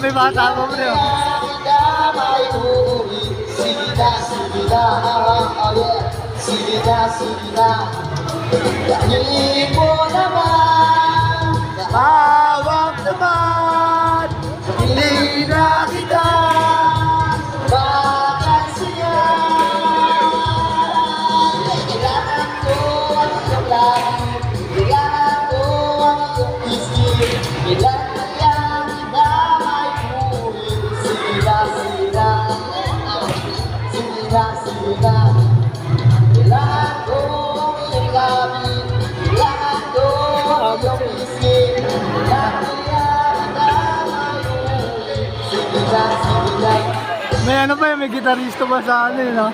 May bata mo bro. Tawag naman, hindi na kita makasiya. Kailangan ko ang iyong langit, kailangan ko ang iyong isip. Kailangan yan na may buhay. Sila, sila, sila, sila. Kailangan ko ang iyong langit, kailangan ko ang iyong isip. May ano pa yun, may gitarista pa sa ano yun, no?